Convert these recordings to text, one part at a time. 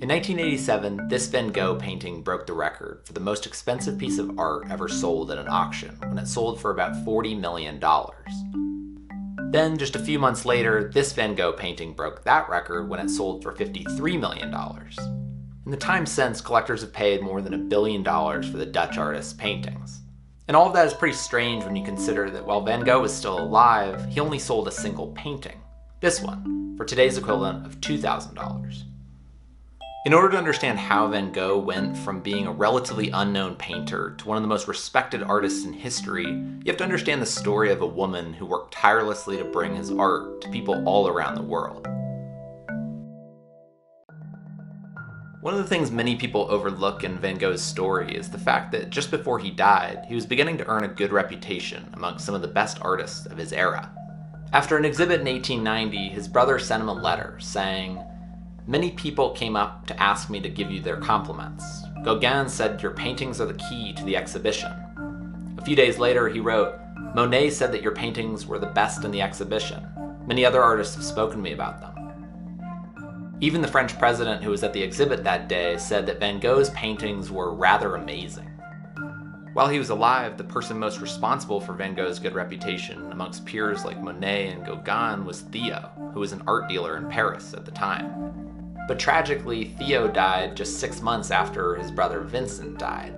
In 1987, this Van Gogh painting broke the record for the most expensive piece of art ever sold at an auction, when it sold for about $40 million. Then, just a few months later, this Van Gogh painting broke that record when it sold for $53 million. In the time since, collectors have paid more than $1 billion for the Dutch artist's paintings. And all of that is pretty strange when you consider that while Van Gogh was still alive, he only sold a single painting. This one, for today's equivalent of $2,000. In order to understand how Van Gogh went from being a relatively unknown painter to one of the most respected artists in history, you have to understand the story of a woman who worked tirelessly to bring his art to people all around the world. One of the things many people overlook in Van Gogh's story is the fact that just before he died, he was beginning to earn a good reputation among some of the best artists of his era. After an exhibit in 1890, his brother sent him a letter saying, "Many people came up to ask me to give you their compliments. Goghs said your paintings are the key to the exhibition." A few days later, he wrote, "Monet said that your paintings were the best in the exhibition. Many other artists have spoken to me about them." Even the French president who was at the exhibit that day said that Van Gogh's paintings were rather amazing. While he was alive, the person most responsible for Van Gogh's good reputation amongst peers like Monet and Gauguin was Theo, who was an art dealer in Paris at the time. But tragically, Theo died just 6 months after his brother Vincent died.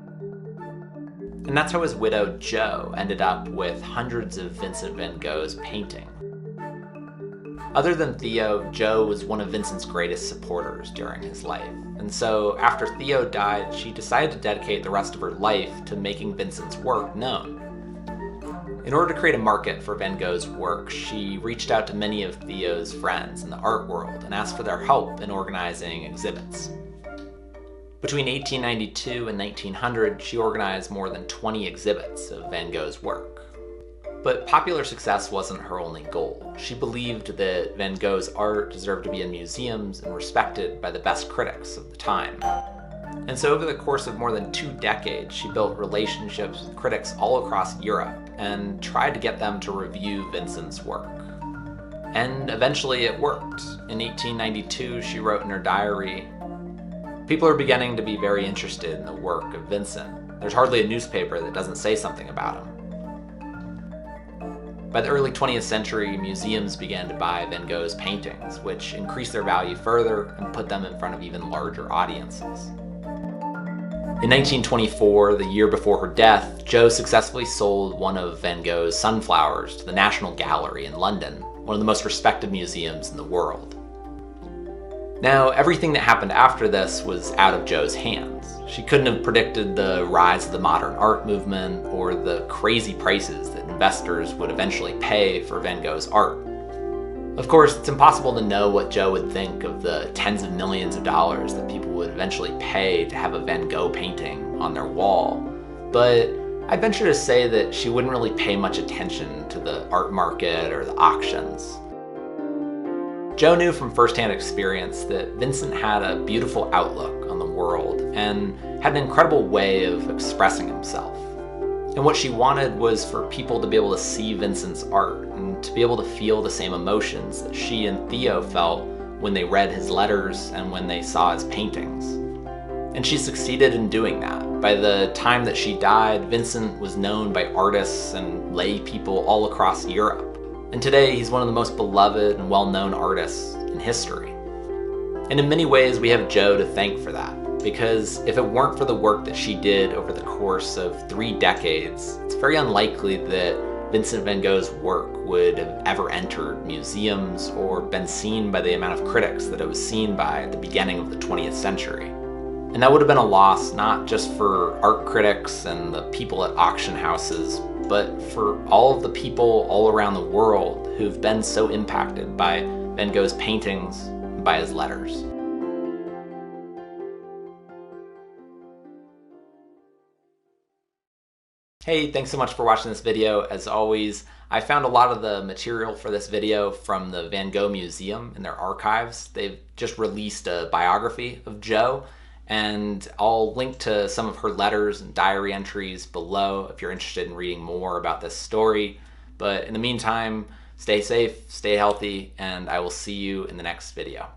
And that's how his widow Jo ended up with hundreds of Vincent van Gogh's paintings. Other than Theo, Jo was one of Vincent's greatest supporters during his life. And so after Theo died, she decided to dedicate the rest of her life to making Vincent's work known. In order to create a market for Van Gogh's work, she reached out to many of Theo's friends in the art world and asked for their help in organizing exhibits. Between 1892 and 1900, she organized more than 20 exhibits of Van Gogh's work. But popular success wasn't her only goal. She believed that Van Gogh's art deserved to be in museums and respected by the best critics of the time. And so over the course of more than 2 decades, she built relationships with critics all across Europe and tried to get them to review Vincent's work. And eventually it worked. In 1892, she wrote in her diary, "People are beginning to be very interested in the work of Vincent. There's hardly a newspaper that doesn't say something about him." By the early 20th century, museums began to buy Van Gogh's paintings, which increased their value further and put them in front of even larger audiences. In 1924, the year before her death, Jo successfully sold one of Van Gogh's sunflowers to the National Gallery in London, one of the most respected museums in the world. Now, everything that happened after this was out of Jo's hands. She couldn't have predicted the rise of the modern art movement or the crazy prices that investors would eventually pay for Van Gogh's art. Of course, it's impossible to know what Jo would think of the tens of millions of dollars that people would eventually pay to have a Van Gogh painting on their wall, but I venture to say that she wouldn't really pay much attention to the art market or the auctions. Jo knew from firsthand experience that Vincent had a beautiful outlook on the world and had an incredible way of expressing himself. And what she wanted was for people to be able to see Vincent's art and to be able to feel the same emotions that she and Theo felt when they read his letters and when they saw his paintings. And she succeeded in doing that. By the time that she died, Vincent was known by artists and lay people all across Europe. And today, he's one of the most beloved and well-known artists in history. And in many ways, we have Jo to thank for that. Because if it weren't for the work that she did over the course of 3 decades, it's very unlikely that Vincent van Gogh's work would have ever entered museums or been seen by the amount of critics that it was seen by at the beginning of the 20th century. And that would have been a loss not just for art critics and the people at auction houses, but for all of the people all around the world who've been so impacted by Van Gogh's paintings and by his letters. Hey, thanks so much for watching this video. As always, I found a lot of the material for this video from the Van Gogh Museum in their archives. They've just released a biography of Jo, and I'll link to some of her letters and diary entries below if you're interested in reading more about this story. But in the meantime, stay safe, stay healthy, and I will see you in the next video.